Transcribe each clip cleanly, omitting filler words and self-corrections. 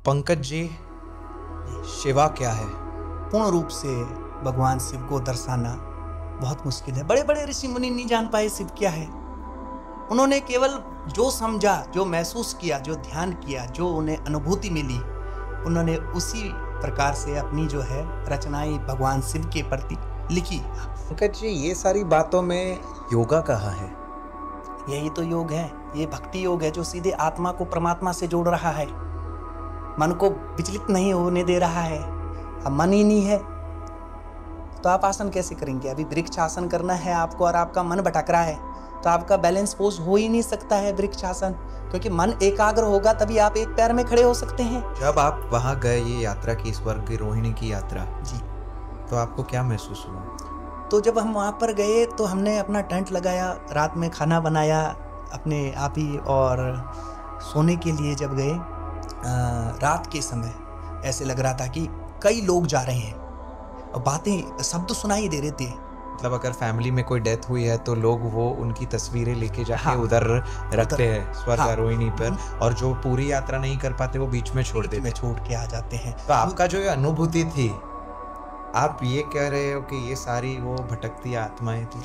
पंकज जी, शिवा क्या है? पूर्ण रूप से भगवान शिव को दर्शाना बहुत मुश्किल है। बड़े बड़े ऋषि मुनि नहीं जान पाए शिव क्या है। उन्होंने केवल जो समझा, जो महसूस किया, जो ध्यान किया, जो उन्हें अनुभूति मिली, उन्होंने उसी प्रकार से अपनी जो है रचनाएं भगवान शिव के प्रति लिखी। पंकज जी, ये सारी बातों में योगा कहाँ है? यही तो योग है, ये भक्ति योग है जो सीधे आत्मा को परमात्मा से जोड़ रहा है, मन को विचलित नहीं होने दे रहा है। अब मन ही नहीं है तो आप आसन कैसे करेंगे? अभी वृक्ष आसन करना है आपको और आपका मन भटक रहा है तो आपका बैलेंस पोज हो ही नहीं सकता है वृक्ष आसन, क्योंकि मन एकाग्र होगा तभी आप एक पैर में खड़े हो सकते हैं। जब आप वहाँ गए, ये यात्रा की, स्वर्गारोहिणी की यात्रा जी, तो आपको क्या महसूस हुआ? तो जब हम वहाँ पर गए तो हमने अपना टेंट लगाया, रात में खाना बनाया अपने आप ही, और सोने के लिए जब गए रात के समय ऐसे लग रहा था कि कई लोग जा रहे हैं और बातें, शब्द सुनाई दे रहे थे। मतलब अगर फैमिली में कोई डेथ हुई है तो लोग वो उनकी तस्वीरें लेके जाके हाँ, उधर रखते हैं स्वर्गारोहिणी हाँ, पर, और जो पूरी यात्रा नहीं कर पाते वो बीच में छोड़ देते, छोड़ के आ जाते हैं। तो आपका जो ये अनुभूति थी, आप ये कह रहे हो कि ये सारी वो भटकती आत्माएं थी।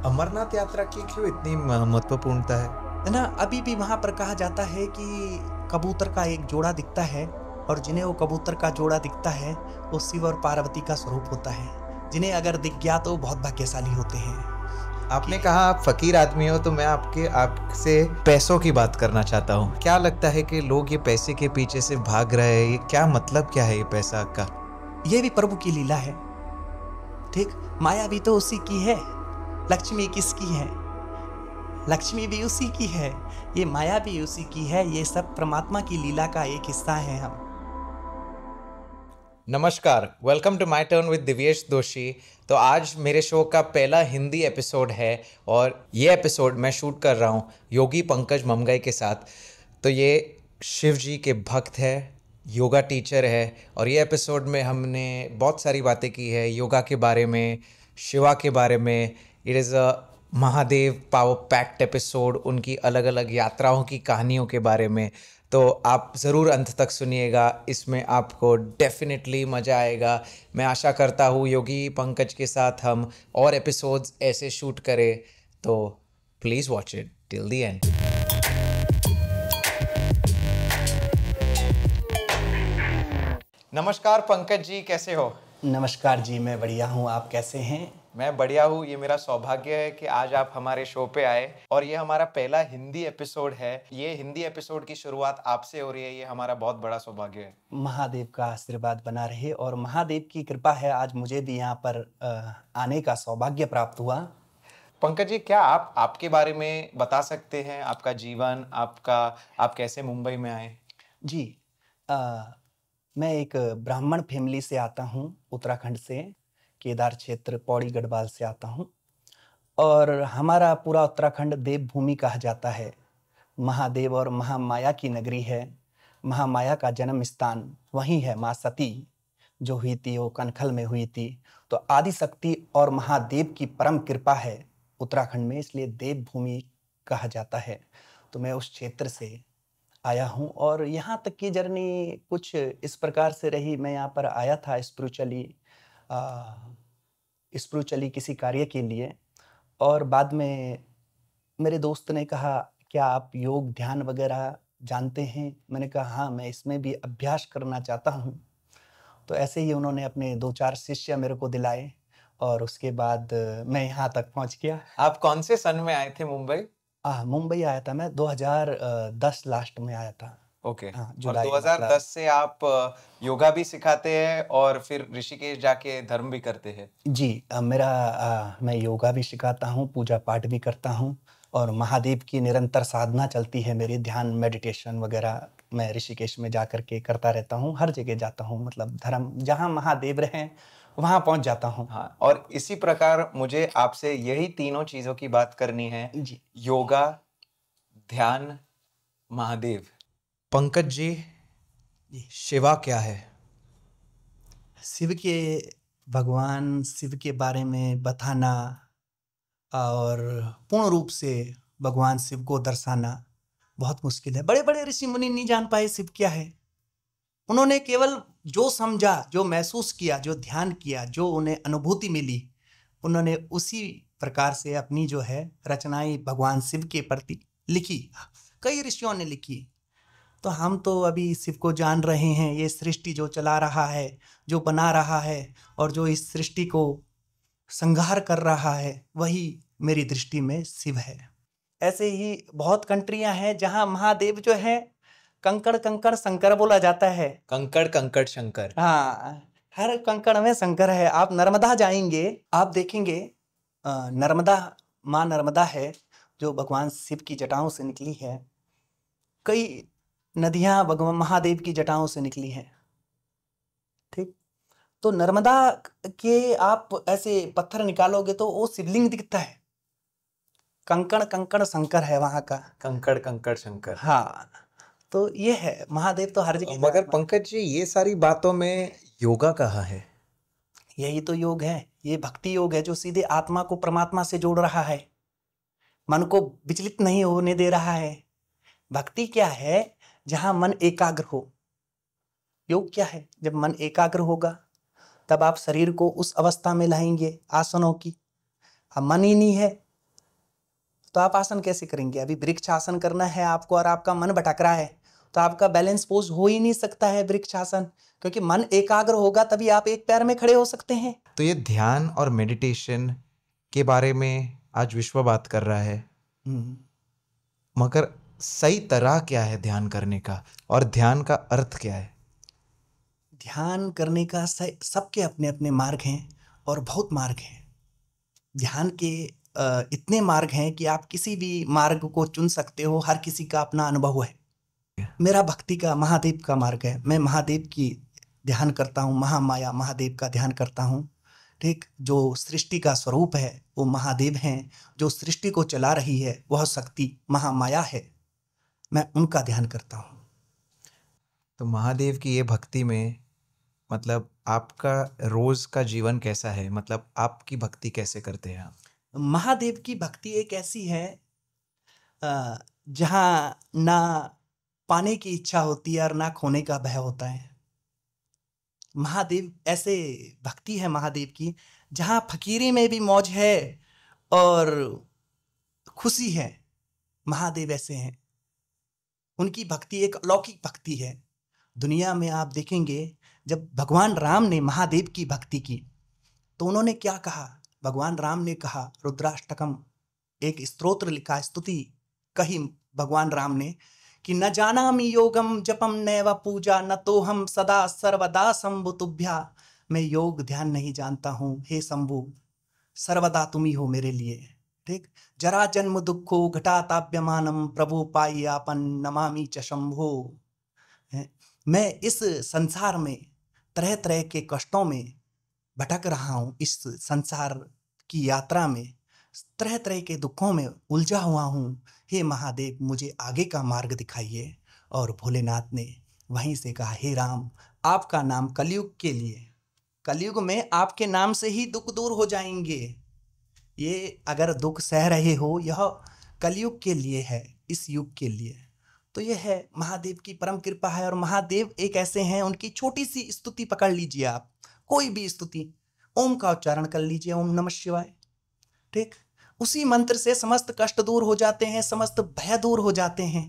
अमरनाथ यात्रा की क्यों इतनी महत्वपूर्णता है ना? अभी भी वहां पर कहा जाता है कि कबूतर का एक जोड़ा दिखता है, और जिन्हें वो कबूतर का जोड़ा दिखता है वो शिव और पार्वती का स्वरूप होता है। जिन्हें अगर दिख गया तो बहुत भाग्यशाली होते हैं। आपने कहा आप फकीर आदमी हो, तो मैं आपसे पैसों की बात करना चाहता हूँ। क्या लगता है कि लोग ये पैसे के पीछे से भाग रहे हैं? ये क्या मतलब क्या है ये पैसा का? ये भी प्रभु की लीला है, ठीक? माया भी तो उसी की है। लक्ष्मी किसकी है? लक्ष्मी भी उसी की है, ये माया भी उसी की है। ये सब परमात्मा की लीला का एक हिस्सा है हम। नमस्कार, welcome to my turn with Divyesh Doshi. तो आज मेरे शो का पहला हिंदी एपिसोड है और ये एपिसोड मैं शूट कर रहा हूँ योगी पंकज ममगाई के साथ। तो ये शिव जी के भक्त है, योगा टीचर है, और ये एपिसोड में हमने बहुत सारी बातें की है योगा के बारे में, शिवा के बारे में। It is a Mahadev power packed episode, उनकी अलग अलग यात्राओं की कहानियों के बारे में। तो आप ज़रूर अंत तक सुनिएगा, इसमें आपको डेफिनेटली मज़ा आएगा। मैं आशा करता हूँ योगी पंकज के साथ हम और एपिसोड्स ऐसे शूट करें, तो please watch it till the end. नमस्कार पंकज जी, कैसे हो? नमस्कार जी, मैं बढ़िया हूँ, आप कैसे हैं? मैं बढ़िया हूँ। ये मेरा सौभाग्य है कि आज आप हमारे शो पे आए, और ये हमारा पहला हिंदी एपिसोड है। ये हिंदी एपिसोड की शुरुआत आपसे हो रही है, ये हमारा बहुत बड़ा सौभाग्य है। महादेव का आशीर्वाद बना रहे, और महादेव की कृपा है आज मुझे भी यहाँ पर आने का सौभाग्य प्राप्त हुआ। पंकज जी, क्या आप आपके बारे में बता सकते हैं? आपका जीवन, आप कैसे मुंबई में आए? जी, मैं एक ब्राह्मण फैमिली से आता हूँ, उत्तराखंड से, केदार क्षेत्र पौड़ी गढ़वाल से आता हूँ। और हमारा पूरा उत्तराखंड देवभूमि कहा जाता है। महादेव और महामाया की नगरी है। महामाया का जन्म स्थान वहीं है। माँ सती जो हुई थी वो कनखल में हुई थी। तो आदि शक्ति और महादेव की परम कृपा है उत्तराखंड में, इसलिए देवभूमि कहा जाता है। तो मैं उस क्षेत्र से आया हूँ, और यहाँ तक की जर्नी कुछ इस प्रकार से रही। मैं यहाँ पर आया था स्पिरिचुअली किसी कार्य के लिए, और बाद में मेरे दोस्त ने कहा, क्या आप योग ध्यान वगैरह जानते हैं? मैंने कहा हाँ, मैं इसमें भी अभ्यास करना चाहता हूँ। तो ऐसे ही उन्होंने अपने 2-4 शिष्य मेरे को दिलाए, और उसके बाद मैं यहाँ तक पहुँच गया। आप कौन से सन में आए थे मुंबई? मुंबई आया था मैं 2010 लास्ट में आया था। ओके। हाँ, और जुलाई 2010 से आप योगा भी सिखाते हैं और फिर ऋषिकेश जाके धर्म भी करते हैं? जी, मैं योगा भी सिखाता हूँ, पूजा पाठ भी करता हूँ, और महादेव की निरंतर साधना चलती है मेरी, ध्यान मेडिटेशन वगैरह मैं ऋषिकेश में जा कर के करता रहता हूँ। हर जगह जाता हूँ, मतलब धर्म जहाँ महादेव रहें वहाँ पहुँच जाता हूँ। हाँ, और इसी प्रकार मुझे आपसे यही तीनों चीज़ों की बात करनी है। जी, योगा, ध्यान, महादेव। पंकज जी, शिवा क्या है? भगवान शिव के बारे में बताना और पूर्ण रूप से भगवान शिव को दर्शाना बहुत मुश्किल है। बड़े बड़े ऋषि मुनि नहीं जान पाए शिव क्या है। उन्होंने केवल जो समझा, जो महसूस किया, जो ध्यान किया, जो उन्हें अनुभूति मिली, उन्होंने उसी प्रकार से अपनी जो है रचनाएं भगवान शिव के प्रति लिखी। कई ऋषियों ने लिखी। तो हम तो अभी शिव को जान रहे हैं, ये सृष्टि जो चला रहा है, जो बना रहा है और जो इस सृष्टि को संहार कर रहा है, वही मेरी दृष्टि में शिव है। ऐसे ही बहुत कंट्रियां हैं जहां महादेव जो है कंकड़ कंकड़ शंकर बोला जाता है। कंकड़ कंकड़ शंकर। हाँ, हर कंकड़ में शंकर है। आप नर्मदा जाएंगे, आप देखेंगे नर्मदा, माँ नर्मदा है जो भगवान शिव की जटाओं से निकली है। कई नदियां भगवान महादेव की जटाओं से निकली हैं। ठीक, तो नर्मदा के आप ऐसे पत्थर निकालोगे तो वो शिवलिंग दिखता है। कंकड़ कंकड़ शंकर है वहां का। कंकड़ कंकड़ शंकर। हाँ, तो ये है महादेव तो हर जगह। मगर पंकज जी, ये सारी बातों में योगा कहाँ है? यही तो योग है, ये भक्ति योग है जो सीधे आत्मा को परमात्मा से जोड़ रहा है, मन को विचलित नहीं होने दे रहा है। भक्ति क्या है? जहां मन एकाग्र हो। योग क्या है? जब मन एकाग्र होगा तब आप शरीर को उस अवस्था में लाएंगे आसनों की। अब मन ही नहीं है तो आप आसन कैसे करेंगे? अभी वृक्ष आसन करना है आपको और आपका मन भटक रहा है तो आपका बैलेंस पोज हो ही नहीं सकता है वृक्ष आसन, क्योंकि मन एकाग्र होगा तभी आप एक पैर में खड़े हो सकते हैं। तो ये ध्यान और मेडिटेशन के बारे में आज विश्व बात कर रहा है, मगर सही तरह क्या है ध्यान करने का, और ध्यान का अर्थ क्या है? ध्यान करने का सबके अपने अपने मार्ग हैं और बहुत मार्ग हैं। ध्यान के इतने मार्ग हैं कि आप किसी भी मार्ग को चुन सकते हो, हर किसी का अपना अनुभव है। मेरा भक्ति का महादेव का मार्ग है। मैं महादेव की ध्यान करता हूँ, महामाया महादेव का ध्यान करता हूँ। ठीक, जो सृष्टि का स्वरूप है वो महादेव हैं, जो सृष्टि को चला रही है वह शक्ति महामाया है, मैं उनका ध्यान करता हूँ। तो महादेव की ये भक्ति में मतलब आपका रोज का जीवन कैसा है? मतलब आपकी भक्ति कैसे करते हैं आप? महादेव की भक्ति एक ऐसी है जहाँ ना पाने की इच्छा होती है और ना खोने का भय होता है। महादेव ऐसे भक्ति है महादेव की जहाँ फकीरी में भी मौज है और खुशी है। महादेव ऐसे हैं, उनकी भक्ति एक अलौकिक भक्ति है। दुनिया में आप देखेंगे जब भगवान राम ने महादेव की भक्ति की तो उन्होंने क्या कहा? भगवान राम ने कहा, रुद्राष्टकम एक स्तोत्र लिखा, स्तुति कही भगवान राम ने कि न जानामि योगम जपम नैव पूजा न तो हम सदा सर्वदा शंभु तुभ्या। मैं योग ध्यान नहीं जानता हूँ हे शंभु, सर्वदा तुम ही हो मेरे लिए। ठीक, जरा जन्म दुखो घटाताप्यमानम प्रभु पायापन नमामि च शंभो। मैं इस संसार में तरह तरह के कष्टों में भटक रहा हूँ, इस संसार की यात्रा में तरह तरह के दुखों में उलझा हुआ हूँ, हे महादेव मुझे आगे का मार्ग दिखाइए। और भोलेनाथ ने वहीं से कहा, हे राम आपका नाम कलयुग के लिए, कलयुग में आपके नाम से ही दुख दूर हो जाएंगे। ये अगर दुख सह रहे हो यह कलयुग के लिए है, इस युग के लिए। तो यह है महादेव की परम कृपा है। और महादेव एक ऐसे हैं, उनकी छोटी सी स्तुति पकड़ लीजिए आप, कोई भी स्तुति, ओम का उच्चारण कर लीजिए, ओम नमः शिवाय। ठीक, उसी मंत्र से समस्त कष्ट दूर हो जाते हैं, समस्त भय दूर हो जाते हैं।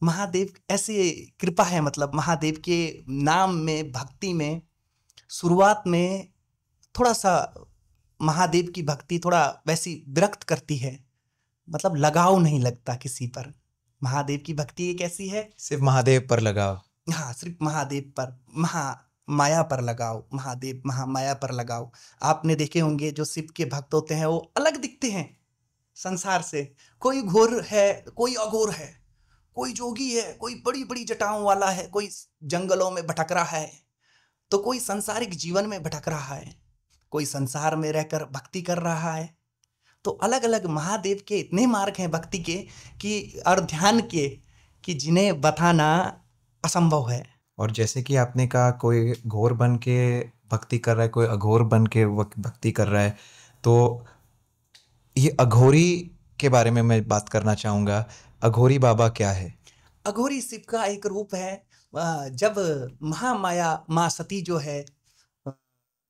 महादेव ऐसे कृपा है। मतलब महादेव के नाम में, भक्ति में शुरुआत में थोड़ा सा महादेव की भक्ति थोड़ा वैसी विरक्त करती है, मतलब लगाव नहीं लगता किसी पर। महादेव की भक्ति एक ऐसी है, सिर्फ महादेव पर लगाओ। हाँ, सिर्फ महादेव पर, माया पर लगाओ, महादेव महामाया पर लगाओ। आपने देखे होंगे जो शिव के भक्त होते हैं वो अलग दिखते हैं संसार से। कोई घोर है, कोई अघोर है, कोई जोगी है, कोई बड़ी बड़ी जटाओं वाला है, कोई जंगलों में भटक रहा है, तो कोई सांसारिक जीवन में भटक रहा है, कोई संसार में रहकर भक्ति कर रहा है। तो अलग अलग महादेव के इतने मार्ग हैं भक्ति के कि और ध्यान के कि जिन्हें बताना असंभव है। और जैसे कि आपने कहा कोई घोर बन के भक्ति कर रहा है, कोई अघोर बन के भक्ति कर रहा है, तो ये अघोरी के बारे में मैं बात करना चाहूँगा। अघोरी बाबा क्या है? अघोरी शिव का एक रूप है। जब महामाया माँ सती जो है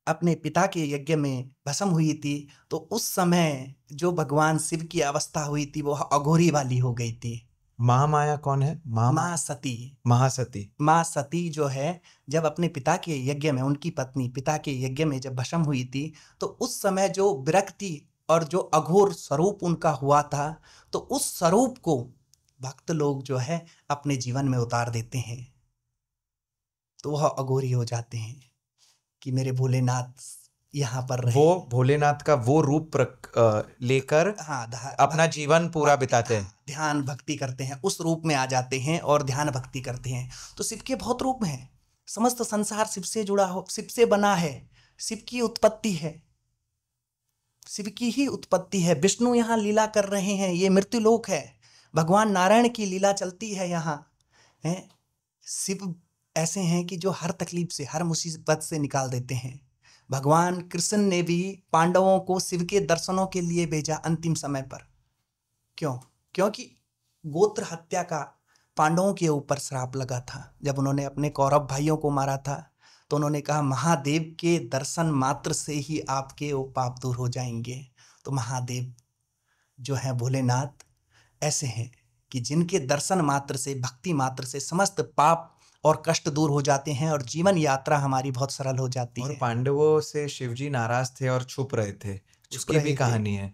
अपने पिता के यज्ञ में भस्म हुई थी, तो उस समय जो भगवान शिव की अवस्था हुई थी वो अघोरी वाली हो गई थी। महामाया कौन है? माँ सती। महासती। माँ सती जो है जब अपने पिता के यज्ञ में, उनकी पत्नी पिता के यज्ञ में जब भस्म हुई थी, तो उस समय जो विरक्ति और जो अघोर स्वरूप उनका हुआ था, तो उस स्वरूप को भक्त लोग जो है अपने जीवन में उतार देते हैं, तो वह अघोरी हो जाते हैं कि मेरे भोलेनाथ यहाँ पर रहे। वो भोलेनाथ का वो रूप लेकर हाँ, अपना जीवन पूरा बिताते हैं। ध्यान भक्ति करते हैं, उस रूप में आ जाते हैं और ध्यान भक्ति करते हैं। तो शिव के बहुत रूप हैं, समस्त संसार शिव से जुड़ा हो, शिव से बना है, शिव की उत्पत्ति है, शिव की ही उत्पत्ति है। विष्णु यहाँ लीला कर रहे हैं, ये मृत्यु लोक है, भगवान नारायण की लीला चलती है यहाँ है। शिव ऐसे हैं कि जो हर तकलीफ से, हर मुसीबत से निकाल देते हैं। भगवान कृष्ण ने भी पांडवों को शिव के दर्शनों के लिए भेजा अंतिम समय पर। क्यों? क्योंकि गोत्र हत्या का पांडवों के ऊपर श्राप लगा था। जब उन्होंने अपने कौरव भाइयों को मारा था, तो उन्होंने कहा महादेव के दर्शन मात्र से ही आपके वो पाप दूर हो जाएंगे। तो महादेव जो है भोलेनाथ ऐसे हैं कि जिनके दर्शन मात्र से, भक्ति मात्र से समस्त पाप और कष्ट दूर हो जाते हैं और जीवन यात्रा हमारी बहुत सरल हो जाती है। और पांडवों से शिवजी नाराज थे और छुप रहे थे, उसकी भी कहानी है।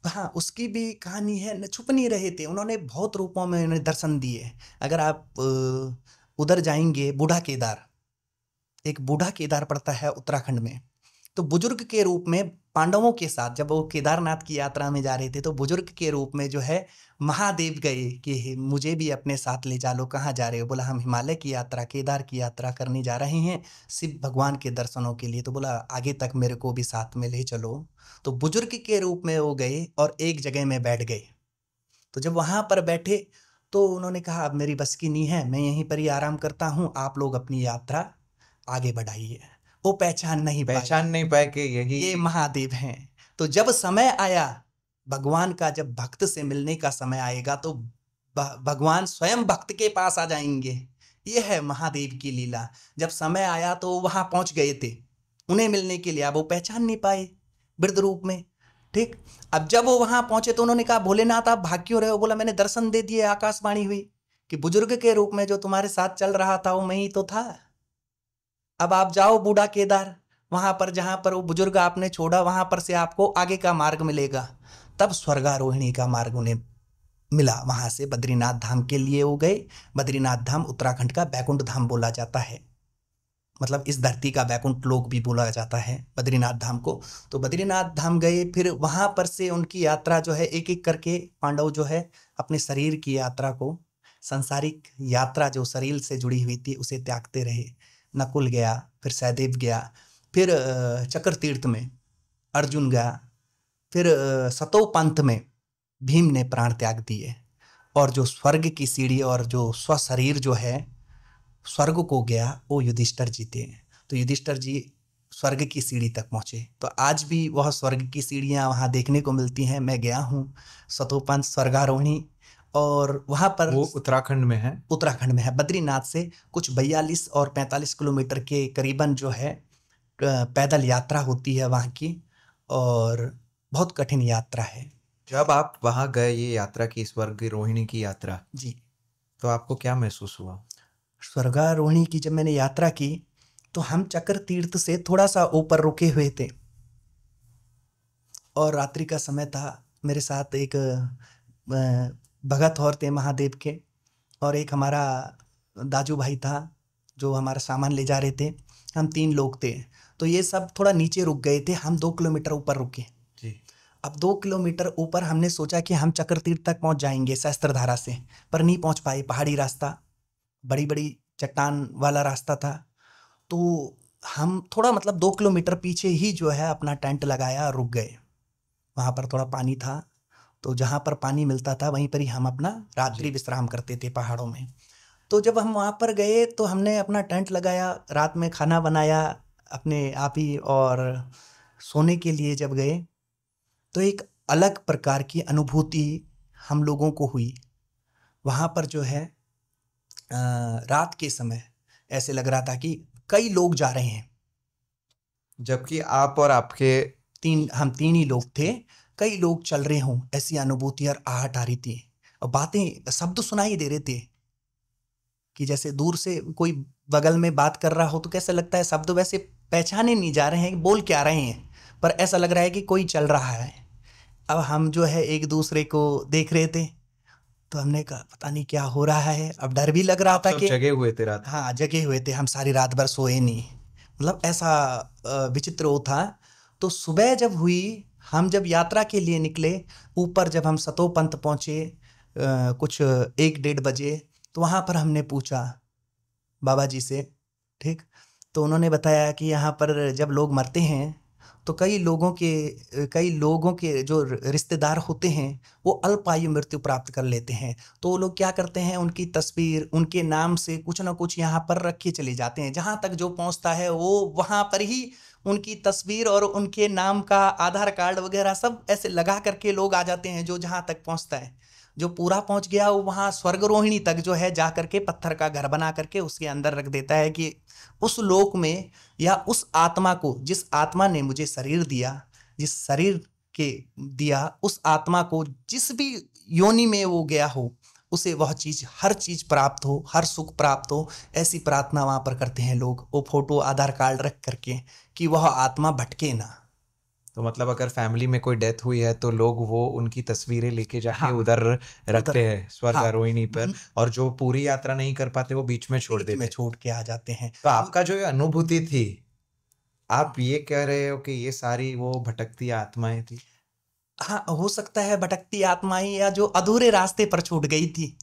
हाँ, उसकी भी कहानी है, न छुप नहीं रहे थे, उन्होंने बहुत रूपों में उन्हें दर्शन दिए। अगर आप उधर जाएंगे, बूढ़ा केदार, एक बूढ़ा केदार पड़ता है उत्तराखंड में, तो बुजुर्ग के रूप में पांडवों के साथ जब वो केदारनाथ की यात्रा में जा रहे थे, तो बुजुर्ग के रूप में जो है महादेव गए कि मुझे भी अपने साथ ले जा लो। कहाँ जा रहे हो? बोला हम हिमालय की यात्रा, केदार की यात्रा करने जा रहे हैं शिव भगवान के दर्शनों के लिए। तो बोला आगे तक मेरे को भी साथ में ले चलो। तो बुजुर्ग के रूप में वो गए और एक जगह में बैठ गए। तो जब वहाँ पर बैठे तो उन्होंने कहा अब मेरी बस की नहीं है, मैं यहीं पर ही आराम करता हूँ, आप लोग अपनी यात्रा आगे बढ़ाइए। वो पहचान नहीं पाए कि ये महादेव हैं। तो जब समय आया भगवान का, जब भक्त से मिलने का समय आएगा, तो भगवान स्वयं भक्त के पास आ जाएंगे। ये है महादेव की लीला। जब समय आया तो वहां पहुंच गए थे उन्हें मिलने के लिए, अब वो पहचान नहीं पाए वृद्ध रूप में। ठीक, अब जब वो वहां पहुंचे तो उन्होंने कहा भोलेनाथ आप भाग क्यों रहे हो? बोला मैंने दर्शन दे दिए, आकाशवाणी हुई कि बुजुर्ग के रूप में जो तुम्हारे साथ चल रहा था वो मैं ही तो था। अब आप जाओ बूढ़ा केदार, वहां पर जहां पर वो बुजुर्ग आपने छोड़ा, वहां पर से आपको आगे का मार्ग मिलेगा। तब स्वर्गारोहिणी का मार्ग उन्हें मिला। वहां से बद्रीनाथ धाम के लिए वो गए। बद्रीनाथ धाम उत्तराखंड का बैकुंठ धाम बोला जाता है, मतलब इस धरती का बैकुंठ लोक भी बोला जाता है बद्रीनाथ धाम को। तो बद्रीनाथ धाम गए, फिर वहां पर से उनकी यात्रा जो है एक एक करके पांडव जो है अपने शरीर की यात्रा को, सांसारिक यात्रा जो शरीर से जुड़ी हुई थी उसे त्यागते रहे। नकुल गया, फिर सहदेव गया, फिर चक्र तीर्थ में अर्जुन गया, फिर सतो पंथ में भीम ने प्राण त्याग दिए, और जो स्वर्ग की सीढ़ी और जो स्वशरीर जो है स्वर्ग को गया वो युधिष्ठिर जी थे। तो युधिष्ठिर जी स्वर्ग की सीढ़ी तक पहुंचे। तो आज भी वह स्वर्ग की सीढ़ियां वहां देखने को मिलती हैं। मैं गया हूँ सतोपंथ स्वर्गारोहिणी, और वहां पर वो उत्तराखंड में है। उत्तराखंड में है। बद्रीनाथ से कुछ 42 और 45 किलोमीटर के करीबन जो है पैदल यात्रा होती है वहाँ की, और बहुत कठिन यात्रा है। जब आप वहाँ गए, ये यात्रा की, स्वर्गारोहिणी की यात्रा जी, तो आपको क्या महसूस हुआ? स्वर्गारोहिणी की जब मैंने यात्रा की तो हम चक्र तीर्थ से थोड़ा सा ऊपर रुके हुए थे, और रात्रि का समय था। मेरे साथ एक भगत और थे महादेव के, और एक हमारा दाजू भाई था जो हमारा सामान ले जा रहे थे। हम 3 लोग थे। तो ये सब थोड़ा नीचे रुक गए थे, हम 2 किलोमीटर ऊपर रुके जी। अब 2 किलोमीटर ऊपर हमने सोचा कि हम चक्र तीर्थ तक पहुंच जाएंगे सहस्त्रधारा से, पर नहीं पहुंच पाए। पहाड़ी रास्ता, बड़ी बड़ी चट्टान वाला रास्ता था। तो हम थोड़ा मतलब 2 किलोमीटर पीछे ही जो है अपना टेंट लगाया और रुक गए। वहाँ पर थोड़ा पानी था, तो जहाँ पर पानी मिलता था वहीं पर ही हम अपना रात्रि विश्राम करते थे पहाड़ों में। तो जब हम वहाँ पर गए तो हमने अपना टेंट लगाया, रात में खाना बनाया अपने आप ही, और सोने के लिए जब गए तो एक अलग प्रकार की अनुभूति हम लोगों को हुई। वहाँ पर जो है रात के समय ऐसे लग रहा था कि कई लोग जा रहे हैं, जबकि आप और आपके हम तीन ही लोग थे, कई लोग चल रहे हों, ऐसी अनुभूति और आहट आ रही थी। और बातें, शब्द सुनाई दे रहे थे कि जैसे दूर से कोई बगल में बात कर रहा हो तो कैसा लगता है, शब्द वैसे पहचाने नहीं जा रहे हैं बोल क्या रहे हैं, पर ऐसा लग रहा है कि कोई चल रहा है। अब हम जो है एक दूसरे को देख रहे थे, तो हमने कहा पता नहीं क्या हो रहा है। अब डर भी लग रहा आप था सब कि जगे हुए थे रात? हाँ, जगे हुए थे हम, सारी रात भर सोए नहीं, मतलब ऐसा विचित्र वो था। तो सुबह जब हुई, हम जब यात्रा के लिए निकले, ऊपर जब हम सतोपंथ पहुँचे कुछ 1-1:30 बजे, तो वहाँ पर हमने पूछा बाबा जी से, ठीक, तो उन्होंने बताया कि यहाँ पर जब लोग मरते हैं तो कई लोगों के जो रिश्तेदार होते हैं वो अल्पायु मृत्यु प्राप्त कर लेते हैं। तो वो लोग क्या करते हैं, उनकी तस्वीर उनके नाम से कुछ ना कुछ यहाँ पर रखे चले जाते हैं, जहाँ तक जो पहुँचता है वो वहाँ पर ही उनकी तस्वीर और उनके नाम का आधार कार्ड वगैरह सब ऐसे लगा करके लोग आ जाते हैं, जो जहाँ तक पहुँचता है। जो पूरा पहुंच गया वो वहां स्वर्ग रोहिणी तक जो है जा करके पत्थर का घर बना करके उसके अंदर रख देता है कि उस लोक में, या उस आत्मा को, जिस आत्मा ने मुझे शरीर दिया, जिस शरीर के दिया, उस आत्मा को जिस भी योनि में वो गया हो उसे वह चीज, हर चीज प्राप्त हो, हर सुख प्राप्त हो, ऐसी प्रार्थना वहां पर करते हैं लोग, वो फोटो आधार कार्ड रख करके, कि वह आत्मा भटके ना। तो मतलब अगर फैमिली में कोई डेथ हुई है तो लोग वो उनकी तस्वीरें लेके जाके हाँ, उधर उधर, रखते हैं स्वर्ग हाँ, आरोहिणी पर, और जो पूरी यात्रा नहीं कर पाते वो बीच में छोड़ बीच में देते। छोड़ के आ जाते हैं। तो आपका जो ये अनुभूति थी, हाँ, आप ये कह रहे हो कि ये सारी वो भटकती आत्माएं थी? हाँ, हो सकता है भटकती आत्माएं, या जो अधूरे रास्ते पर छूट गई थी,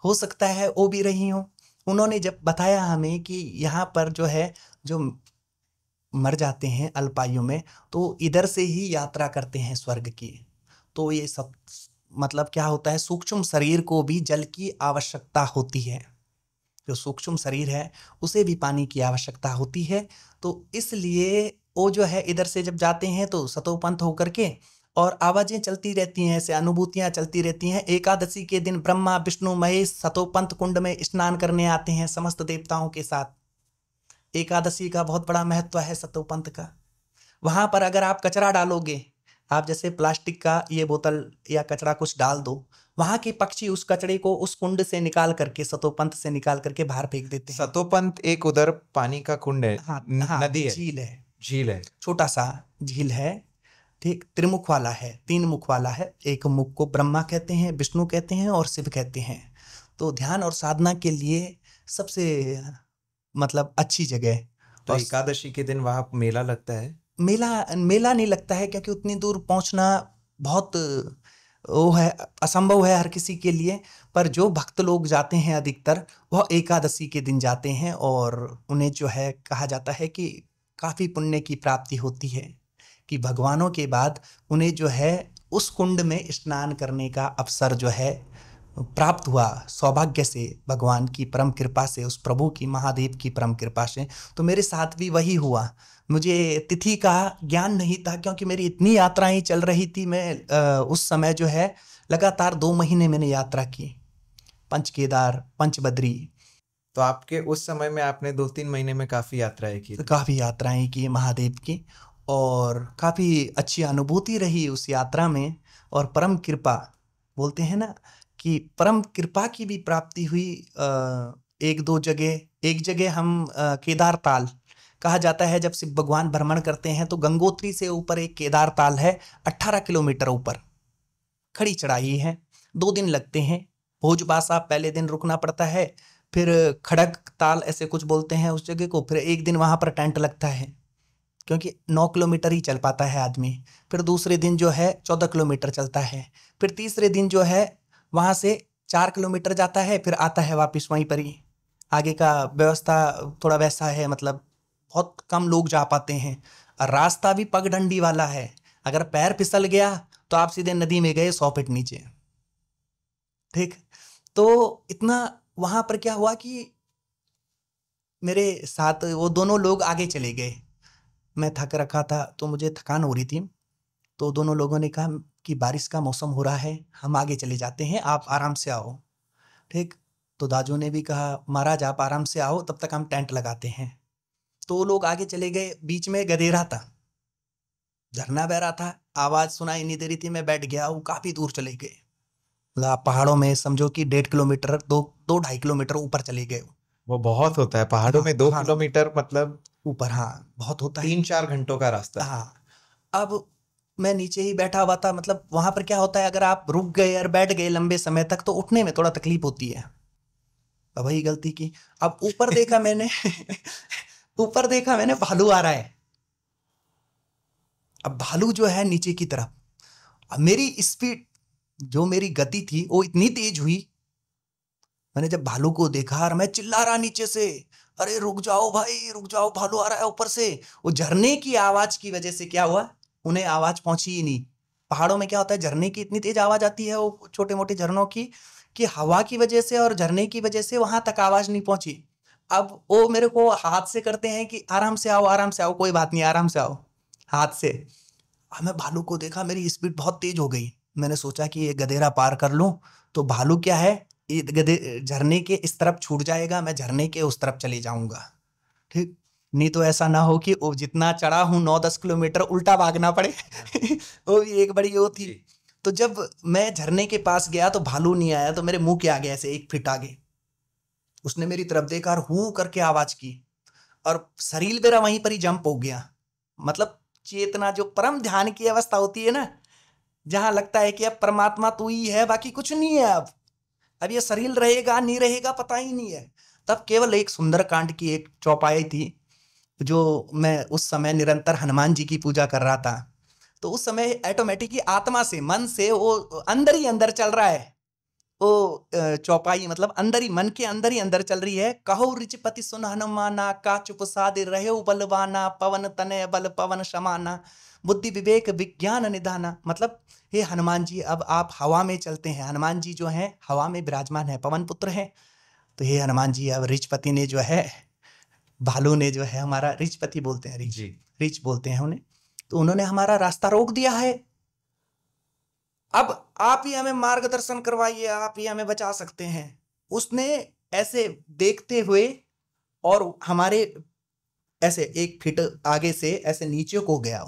हो सकता है वो भी रही हो। उन्होंने जब बताया हमें कि यहाँ पर जो है, जो मर जाते हैं अल्पायु में, तो इधर से ही यात्रा करते हैं स्वर्ग की। तो ये सब मतलब क्या होता है, सूक्ष्म शरीर को भी जल की आवश्यकता होती है, जो सूक्ष्म शरीर है उसे भी पानी की आवश्यकता होती है। तो इसलिए वो जो है इधर से जब जाते हैं तो सतोपंथ होकर के, और आवाजें चलती रहती हैं, ऐसे अनुभूतियां चलती रहती हैं। एकादशी के दिन ब्रह्मा विष्णु महेश सतोपंथ कुंड में स्नान करने आते हैं समस्त देवताओं के साथ। एकादशी का बहुत बड़ा महत्व है सतोपंथ का। वहां पर अगर आप कचरा डालोगे, आप जैसे प्लास्टिक का ये बोतल या कचरा कुछ डाल दो, वहां के पक्षी उस कचरे को उस कुंड से निकाल करके, सतोपंथ से निकाल करके बाहर फेंक देते हैं। सतोपंथ एक उधर पानी का कुंड है, हाँ, हाँ, नदी है, झील है, झील है। छोटा सा झील है, ठीक, त्रिमुख वाला है, 3 मुख वाला है। एक मुख को ब्रह्मा कहते हैं, विष्णु कहते हैं और शिव कहते हैं। तो ध्यान और साधना के लिए सबसे मतलब अच्छी जगह। तो और एकादशी के दिन वहां मेला लगता है? मेला मेला नहीं लगता है, क्योंकि उतनी दूर पहुंचना बहुत वो है, असंभव है हर किसी के लिए। पर जो भक्त लोग जाते हैं अधिकतर, वह एकादशी के दिन जाते हैं, और उन्हें जो है कहा जाता है कि काफ़ी पुण्य की प्राप्ति होती है, कि भगवानों के बाद उन्हें जो है उस कुंड में स्नान करने का अवसर जो है प्राप्त हुआ, सौभाग्य से, भगवान की परम कृपा से, उस प्रभु की, महादेव की परम कृपा से। तो मेरे साथ भी वही हुआ। मुझे तिथि का ज्ञान नहीं था, क्योंकि मेरी इतनी यात्राएं चल रही थी। मैं उस समय जो है लगातार 2 महीने मैंने यात्रा की, पंच केदार, पंच बद्री, तो आपके उस समय में आपने 2-3 महीने में काफी यात्राएं की तो थी। काफ़ी यात्राएं की महादेव की, और काफ़ी अच्छी अनुभूति रही उस यात्रा में। और परम कृपा बोलते हैं ना, कि परम कृपा की भी प्राप्ति हुई। 1-2 जगह, एक जगह हम केदार ताल कहा जाता है, जब शिव भगवान भ्रमण करते हैं तो गंगोत्री से ऊपर एक केदार ताल है, 18 किलोमीटर ऊपर, खड़ी चढ़ाई है, 2 दिन लगते हैं। भोजबासा पहले दिन रुकना पड़ता है, फिर खड़ग ताल ऐसे कुछ बोलते हैं उस जगह को, फिर एक दिन वहां पर टेंट लगता है, क्योंकि 9 किलोमीटर ही चल पाता है आदमी। फिर दूसरे दिन जो है 14 किलोमीटर चलता है। फिर तीसरे दिन जो है वहां से 4 किलोमीटर जाता है, फिर आता है वापिस वहीं पर ही। आगे का व्यवस्था थोड़ा वैसा है, मतलब बहुत कम लोग जा पाते हैं, और रास्ता भी पगडंडी वाला है। अगर पैर फिसल गया तो आप सीधे नदी में गए 100 फीट नीचे, ठीक। तो इतना, वहां पर क्या हुआ कि मेरे साथ वो दोनों लोग आगे चले गए। मैं थक रखा था, तो मुझे थकान हो रही थी, तो दोनों लोगों ने कहा कि बारिश का मौसम हो रहा है, हम आगे चले जाते हैं, आप आराम से आओ, ठीक। तो दाजू ने भी कहा महाराज आप आराम से आओ, तब तक हम टेंट लगाते हैं। तो वो लोग आगे चले गए। बीच में गधेरा था, झरना बह रहा था, आवाज सुनाई नहीं दे रही थी। मैं बैठ गया, वो काफी दूर चले गए। मतलब आप पहाड़ों में समझो कि 1.5 किलोमीटर, 2-2.5 किलोमीटर ऊपर चले गए। वो बहुत होता है पहाड़ों हाँ, में, 2 पहाड़ों में किलोमीटर मतलब ऊपर, हाँ बहुत होता है। 3-4 घंटों का रास्ता। हाँ, अब मैं नीचे ही बैठा हुआ था। मतलब वहां पर क्या होता है, अगर आप रुक गए और बैठ गए लंबे समय तक तो उठने में थोड़ा तकलीफ होती है। अब वही गलती की। अब ऊपर देखा मैंने ऊपर देखा मैंने, भालू आ रहा है। अब भालू जो है नीचे की तरफ, अब मेरी स्पीड, जो मेरी गति थी वो इतनी तेज हुई। मैंने जब भालू को देखा और मैं चिल्ला रहा नीचे से, अरे रुक जाओ भाई रुक जाओ, भालू आ रहा है ऊपर से। वो झरने की आवाज की वजह से क्या हुआ, उन्हें आवाज पहुंची ही नहीं। पहाड़ों में क्या होता है, झरने की इतनी तेज आवाज आती है, वो छोटे मोटे झरनों की, कि हवा की वजह से और झरने की वजह से वहां तक आवाज नहीं पहुंची। अब वो मेरे को हाथ से करते हैं कि आराम से आओ, आराम से आओ, कोई बात नहीं, आराम से आओ, हाथ से। अब मैं भालू को देखा, मेरी स्पीड बहुत तेज हो गई। मैंने सोचा कि ये गधेरा पार कर लूं तो भालू क्या है, ये गधे झरने के इस तरफ छूट जाएगा, मैं झरने के उस तरफ चले जाऊंगा। ठीक, नहीं तो ऐसा ना हो कि वो जितना चढ़ा हूं 9-10 किलोमीटर उल्टा भागना पड़े। वो भी एक बड़ी वो थी। तो जब मैं झरने के पास गया तो भालू नहीं आया, तो मेरे मुंह के आगे ऐसे 1 फीट आगे उसने मेरी तरफ देखा और हूं करके आवाज की, और शरीर मेरा वहीं पर ही जंप हो गया। मतलब चेतना, जो परम ध्यान की अवस्था होती है ना, जहां लगता है कि अब परमात्मा तू ही है, बाकी कुछ नहीं है। अब ये शरीर रहेगा नहीं रहेगा पता ही नहीं है। तब केवल एक सुंदरकांड की एक चौपाई थी, जो मैं उस समय निरंतर हनुमान जी की पूजा कर रहा था। तो उस समय ऑटोमेटिक ही आत्मा से, मन से वो अंदर ही अंदर चल रहा है। वो चौपाई मतलब अंदर ही, मन के अंदर ही अंदर चल रही है। कहो रिचपति सुन हनुमाना, का चुप सादे रहे बलवाना, पवन तनय बल पवन समाना, बुद्धि विवेक विज्ञान निधाना। मतलब हे हनुमान जी, अब आप हवा में चलते हैं। हनुमान जी जो हैं हवा में विराजमान है, पवन पुत्र हैं। तो हे हनुमान जी, अब रिचपति ने जो है, भालू ने जो है, हमारा रिचपति बोलते हैं, रिच रिच बोलते हैं उन्हें, तो उन्होंने हमारा रास्ता रोक दिया है। अब आप ही हमें मार्गदर्शन करवाइए, आप ही हमें बचा सकते हैं। उसने ऐसे देखते हुए और हमारे ऐसे 1 फीट आगे से ऐसे नीचे को गया,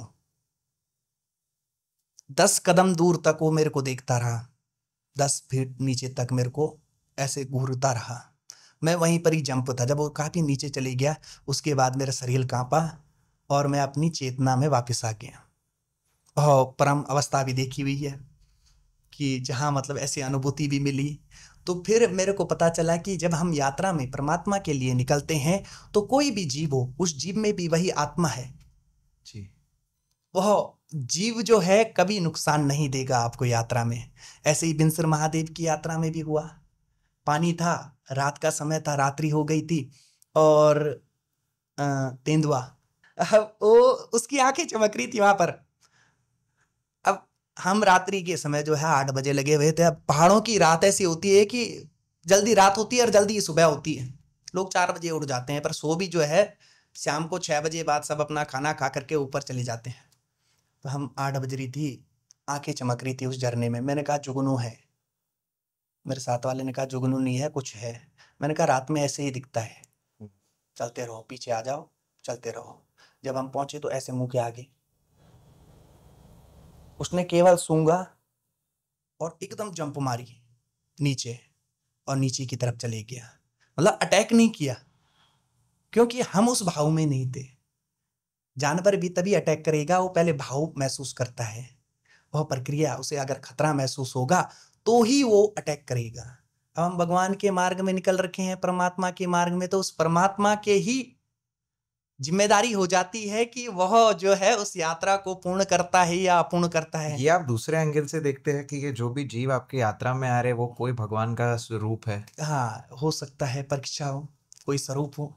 10 कदम दूर तक वो मेरे को देखता रहा, 10 फीट नीचे तक मेरे को ऐसे घूरता रहा। मैं वहीं पर ही जंप था। जब वो काफी नीचे चले गया, उसके बाद मेरा शरीर कांपा और मैं अपनी चेतना में वापस आ गया। और परम अवस्था भी देखी हुई है कि जहाँ मतलब ऐसी अनुभूति भी मिली। तो फिर मेरे को पता चला कि जब हम यात्रा में परमात्मा के लिए निकलते हैं तो कोई भी जीव हो, उस जीव में भी वही आत्मा है जी। वह जीव जो है कभी नुकसान नहीं देगा आपको यात्रा में। ऐसे ही बिनसर महादेव की यात्रा में भी हुआ। पानी था, रात का समय था, रात्रि हो गई थी, और तेंदुआ, अब वो उसकी आंखें चमक रही थी वहां पर। अब हम रात्रि के समय जो है 8 बजे लगे हुए थे। अब पहाड़ों की रात ऐसी होती है कि जल्दी रात होती है और जल्दी सुबह होती है। लोग 4 बजे उठ जाते हैं, पर सो भी जो है शाम को 6 बजे बाद सब अपना खाना खा करके ऊपर चले जाते हैं। तो हम 8 बज रही थी, आंखें चमक रही थी उस झरने में। मैंने कहा जुगनू है। मेरे साथ वाले ने कहा जुगनू नहीं है, कुछ है। मैंने कहा रात में ऐसे ही दिखता है, चलते रहो, पीछे आ जाओ, चलते रहो। जब हम पहुंचे तो ऐसे मुंह के आगे उसने केवल सूंघा और एकदम जंप मारी नीचे, और नीचे की तरफ चले गया। मतलब अटैक नहीं किया, क्योंकि हम उस भाव में नहीं थे। जानवर भी तभी अटैक करेगा, वो पहले भाव महसूस करता है, वह प्रक्रिया, उसे अगर खतरा महसूस होगा तो ही वो अटैक करेगा। अब हम भगवान के मार्ग में निकल रखे हैं, परमात्मा के मार्ग में, तो उस परमात्मा के ही जिम्मेदारी हो जाती है कि वह जो है उस यात्रा को पूर्ण करता है या अपूर्ण करता है। ये आप दूसरे एंगल से देखते हैं कि ये जो भी जीव आपकी यात्रा में आ रहे वो कोई भगवान का स्वरूप है। हाँ, हो सकता है परीक्षा हो, कोई स्वरूप हो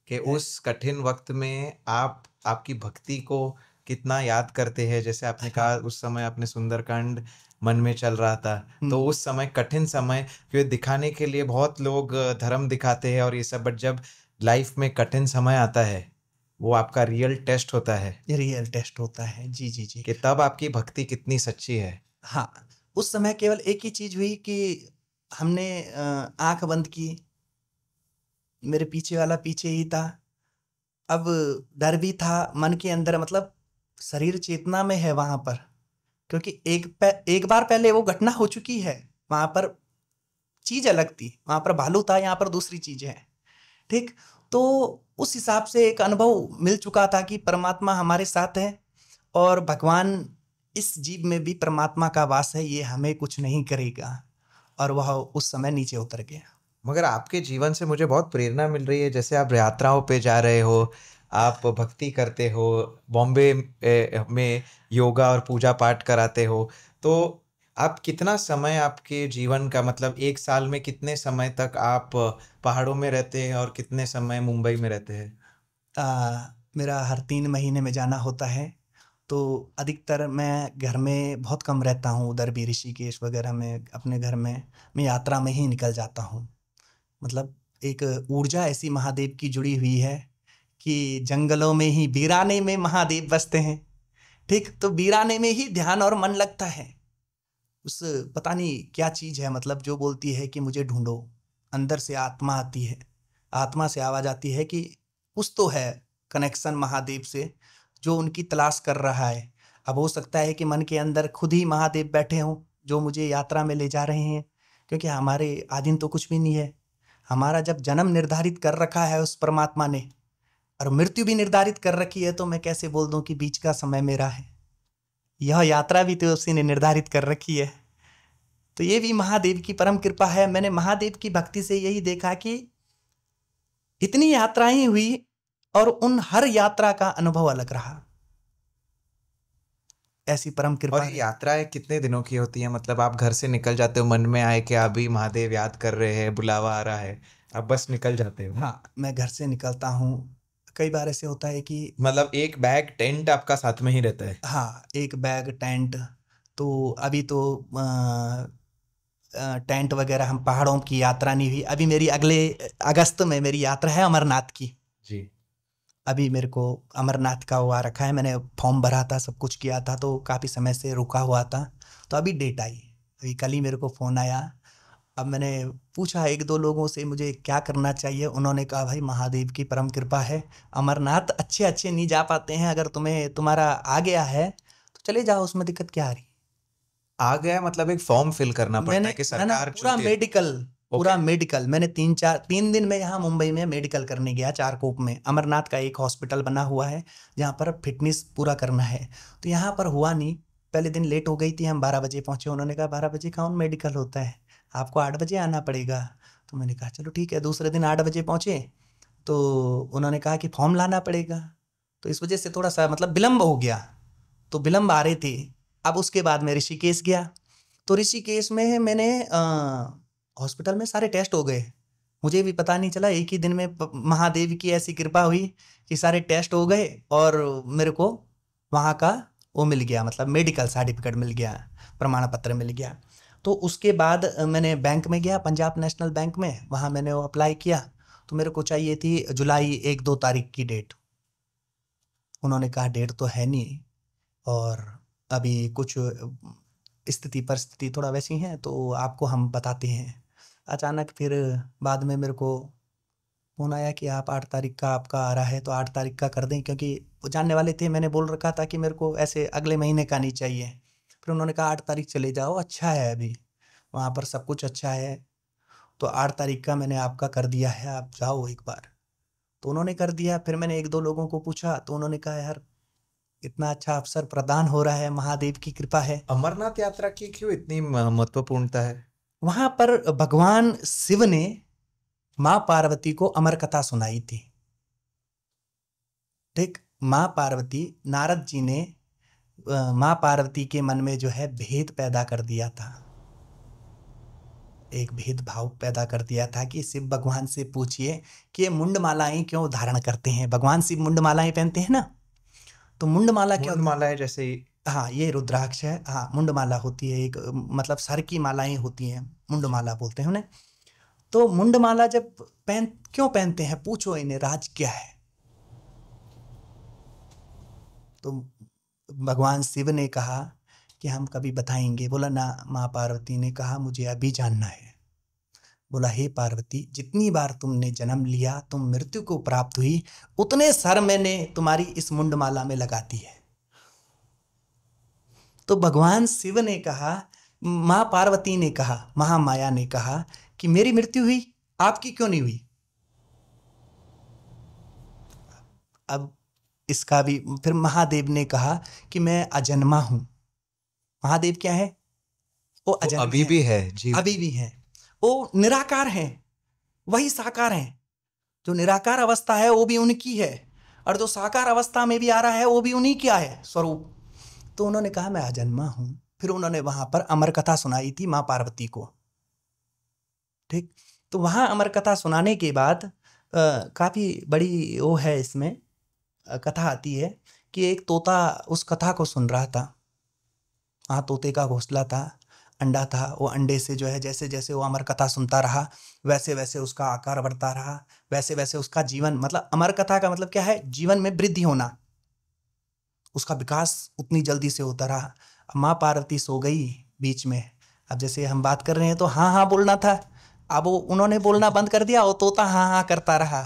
कि उस कठिन वक्त में आप आपकी भक्ति को कितना याद करते हैं। जैसे आपने कहा उस समय आपने सुंदरकांड मन में चल रहा था, तो उस समय कठिन समय, क्योंकि दिखाने के लिए बहुत लोग धर्म दिखाते हैं और ये सब, बट जब लाइफ में कठिन समय आता है वो आपका रियल टेस्ट होता है। रियल टेस्ट होता है, जी जी जी। कि तब आपकी भक्ति कितनी सच्ची है। हाँ, उस समय केवल एक ही चीज हुई कि हमने आंख बंद की, मेरे पीछे वाला पीछे ही था। अब डर भी था मन के अंदर, मतलब शरीर चेतना में है वहां पर, क्योंकि एक बार पहले वो घटना हो चुकी है। वहां पर चीज अलग थी, वहां पर भालू था, यहाँ पर दूसरी चीज है। ठीक। तो उस हिसाब से एक अनुभव मिल चुका था कि परमात्मा हमारे साथ है और भगवान, इस जीव में भी परमात्मा का वास है, ये हमें कुछ नहीं करेगा। और वह उस समय नीचे उतर गया। मगर आपके जीवन से मुझे बहुत प्रेरणा मिल रही है, जैसे आप यात्राओं पे जा रहे हो, आप भक्ति करते हो, बॉम्बे में योगा और पूजा पाठ कराते हो। तो आप कितना समय, आपके जीवन का मतलब एक साल में कितने समय तक आप पहाड़ों में रहते हैं और कितने समय मुंबई में रहते हैं? मेरा हर 3 महीने में जाना होता है। तो अधिकतर मैं घर में बहुत कम रहता हूँ, उधर भी ऋषिकेश वगैरह में अपने घर में मैं यात्रा में ही निकल जाता हूँ। मतलब एक ऊर्जा ऐसी महादेव की जुड़ी हुई है कि जंगलों में ही, वीराने में महादेव बसते हैं। ठीक। तो वीराने में ही ध्यान और मन लगता है। उस, पता नहीं क्या चीज़ है, मतलब जो बोलती है कि मुझे ढूंढो। अंदर से आत्मा आती है, आत्मा से आवाज़ आती है कि कुछ तो है कनेक्शन महादेव से, जो उनकी तलाश कर रहा है। अब हो सकता है कि मन के अंदर खुद ही महादेव बैठे हों, जो मुझे यात्रा में ले जा रहे हैं, क्योंकि हमारे आधीन तो कुछ भी नहीं है। हमारा जब जन्म निर्धारित कर रखा है उस परमात्मा ने, और मृत्यु भी निर्धारित कर रखी है, तो मैं कैसे बोल दूं कि बीच का समय मेरा है। यह यात्रा भी तो उसी ने निर्धारित कर रखी है। तो ये भी महादेव की परम कृपा है। मैंने महादेव की भक्ति से यही देखा कि इतनी यात्राएं हुई और उन हर यात्रा का अनुभव अलग रहा। ऐसी परम और कृपा ये है। यात्राएं कितने दिनों की होती हैं? मतलब आप घर से निकल जाते हो, मन में आए कि अभी महादेव याद कर रहे हैं, बुलावा आ रहा है, आप बस निकल जाते हो? हाँ, मैं घर से निकलता हूँ। कई बार ऐसे होता है कि मतलब एक बैग टेंट आपका साथ में ही रहता है? हाँ, एक बैग टेंट। तो अभी तो टेंट वगैरह, हम पहाड़ों की यात्रा नहीं हुई अभी। मेरी अगले अगस्त में मेरी यात्रा है अमरनाथ की। जी। अभी मेरे को अमरनाथ का हुआ रखा है, मैंने फॉर्म भरा था, सब कुछ किया था, तो काफ़ी समय से रुका हुआ था। तो अभी डेट आई, अभी कल ही मेरे को फ़ोन आया। अब मैंने पूछा एक दो लोगों से मुझे क्या करना चाहिए, उन्होंने कहा भाई महादेव की परम कृपा है, अमरनाथ अच्छे अच्छे नहीं जा पाते हैं, अगर तुम्हें तुम्हारा आ गया है तो चले जाओ, उसमें दिक्कत क्या आ रही। आ गया मतलब एक फॉर्म फिल करना पड़ता मैंने है कि ना ना सरकार पूरा चुनती है? Medical, okay. पूरा मेडिकल मैंने 3 दिन में यहाँ मुंबई में मेडिकल करने गया, चारकोप में अमरनाथ का एक हॉस्पिटल बना हुआ है जहाँ पर फिटनेस पूरा करना है। तो यहाँ पर हुआ नहीं। पहले दिन लेट हो गई थी, हम 12 बजे पहुँचे। उन्होंने कहा 12 बजे कौन मेडिकल होता है, आपको 8 बजे आना पड़ेगा। तो मैंने कहा चलो ठीक है। दूसरे दिन 8 बजे पहुँचे तो उन्होंने कहा कि फॉर्म लाना पड़ेगा। तो इस वजह से थोड़ा सा मतलब विलम्ब हो गया। तो विलम्ब आ रहे थे। अब उसके बाद मैं ऋषिकेश गया। तो ऋषिकेश में मैंने हॉस्पिटल में सारे टेस्ट हो गए, मुझे भी पता नहीं चला। एक ही दिन में महादेव की ऐसी कृपा हुई कि सारे टेस्ट हो गए और मेरे को वहाँ का वो मिल गया, मतलब मेडिकल सर्टिफिकेट मिल गया, प्रमाण पत्र मिल गया। तो उसके बाद मैंने बैंक में गया, पंजाब नेशनल बैंक में, वहाँ मैंने वो अप्लाई किया। तो मेरे को चाहिए थी जुलाई 1-2 तारीख की डेट। उन्होंने कहा डेट तो है नहीं, और अभी कुछ स्थिति परिस्थिति थोड़ा वैसी हैं, तो आपको हम बताते हैं। अचानक फिर बाद में मेरे को फ़ोन आया कि आप 8 तारीख का आपका आ रहा है, तो 8 तारीख का कर दें, क्योंकि वो जानने वाले थे। मैंने बोल रखा था कि मेरे को ऐसे अगले महीने का नहीं चाहिए। फिर उन्होंने कहा 8 तारीख चले जाओ, अच्छा है अभी वहाँ पर सब कुछ अच्छा है। तो 8 तारीख का मैंने आपका कर दिया है, आप जाओ एक बार। तो उन्होंने कर दिया। फिर मैंने एक दो लोगों को पूछा, तो उन्होंने कहा यार इतना अच्छा अवसर प्रदान हो रहा है, महादेव की कृपा है। अमरनाथ यात्रा की क्यों इतनी महत्वपूर्णता है? वहां पर भगवान शिव ने माँ पार्वती को अमर कथा सुनाई थी। ठीक। माँ पार्वती, नारद जी ने माँ पार्वती के मन में जो है भेद पैदा कर दिया था, एक भेदभाव पैदा कर दिया था कि शिव भगवान से पूछिए कि ये मुंड मालाएं क्यों धारण करते हैं। भगवान शिव मुंड मालाएं पहनते हैं ना, तो मुंड माला क्या। मुंड माला है जैसे हाँ, ये रुद्राक्ष है। हाँ, मुंड माला होती है एक, मतलब सर की मालाएं होती हैं, मुंड माला बोलते हैं उन्हें। तो मुंड माला जब क्यों पहनते हैं, पूछो इन्हें राज क्या है। तो भगवान शिव ने कहा कि हम कभी बताएंगे। बोला ना, माँ पार्वती ने कहा मुझे अभी जानना है। बोला, हे पार्वती, जितनी बार तुमने जन्म लिया तुम मृत्यु को प्राप्त हुई, उतने सर मैंने तुम्हारी इस मुंडमाला में लगा दी है। तो भगवान शिव ने कहा, माँ पार्वती ने कहा, महामाया ने कहा कि मेरी मृत्यु हुई, आपकी क्यों नहीं हुई? अब इसका भी फिर महादेव ने कहा कि मैं अजन्मा हूं। महादेव क्या है? वो अजन्मे अभी भी है जी, अभी भी है। वो निराकार है, वही साकार है। जो निराकार अवस्था है वो भी उनकी है, और जो साकार अवस्था में भी आ रहा है वो भी उन्हीं क्या है, स्वरूप। तो उन्होंने कहा मैं अजन्मा हूं। फिर उन्होंने वहां पर अमर कथा सुनाई थी माँ पार्वती को। ठीक, तो वहां अमर कथा सुनाने के बाद काफी बड़ी वो है इसमें कथा आती है कि एक तोता उस कथा को सुन रहा था। हाँ, तोते का घोंसला था, अंडा था। वो अंडे से जो है जैसे जैसे वो अमर कथा सुनता रहा वैसे वैसे उसका आकार बढ़ता रहा, वैसे वैसे उसका जीवन, मतलब अमर कथा का मतलब क्या है, जीवन में वृद्धि होना, उसका विकास उतनी जल्दी से होता रहा। अब माँ पार्वती सो गई बीच में। अब जैसे हम बात कर रहे हैं तो हाँ हाँ बोलना था, अब वो उन्होंने बोलना बंद कर दिया, वो तोता हाँ हाँ करता रहा।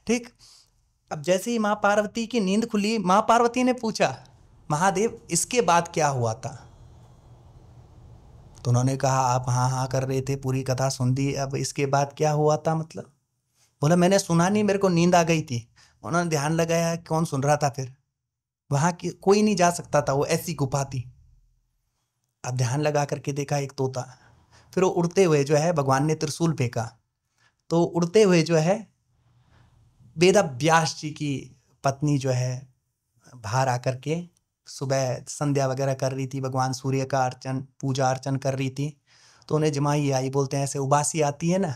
ठीक, अब जैसे ही माँ पार्वती की नींद खुली, माँ पार्वती ने पूछा, महादेव इसके बाद क्या हुआ था? तो उन्होंने कहा, आप हाँ हाँ कर रहे थे, पूरी कथा सुन दी, अब इसके बाद क्या हुआ था मतलब? बोला, मैंने सुना नहीं, मेरे को नींद आ गई थी। उन्होंने ध्यान लगाया, कौन सुन रहा था फिर? वहां की कोई नहीं जा सकता था, वो ऐसी गुफा थी। अब ध्यान लगा करके देखा, एक तोता। फिर वो उड़ते हुए जो है, भगवान ने त्रिशूल फेंका तो उड़ते हुए जो है वेद व्यास जी की पत्नी जो है बाहर आकर के सुबह संध्या वगैरह कर रही थी, भगवान सूर्य का अर्चन पूजा अर्चन कर रही थी। तो उन्हें जमाई आई, बोलते हैं ऐसे उबासी आती है ना,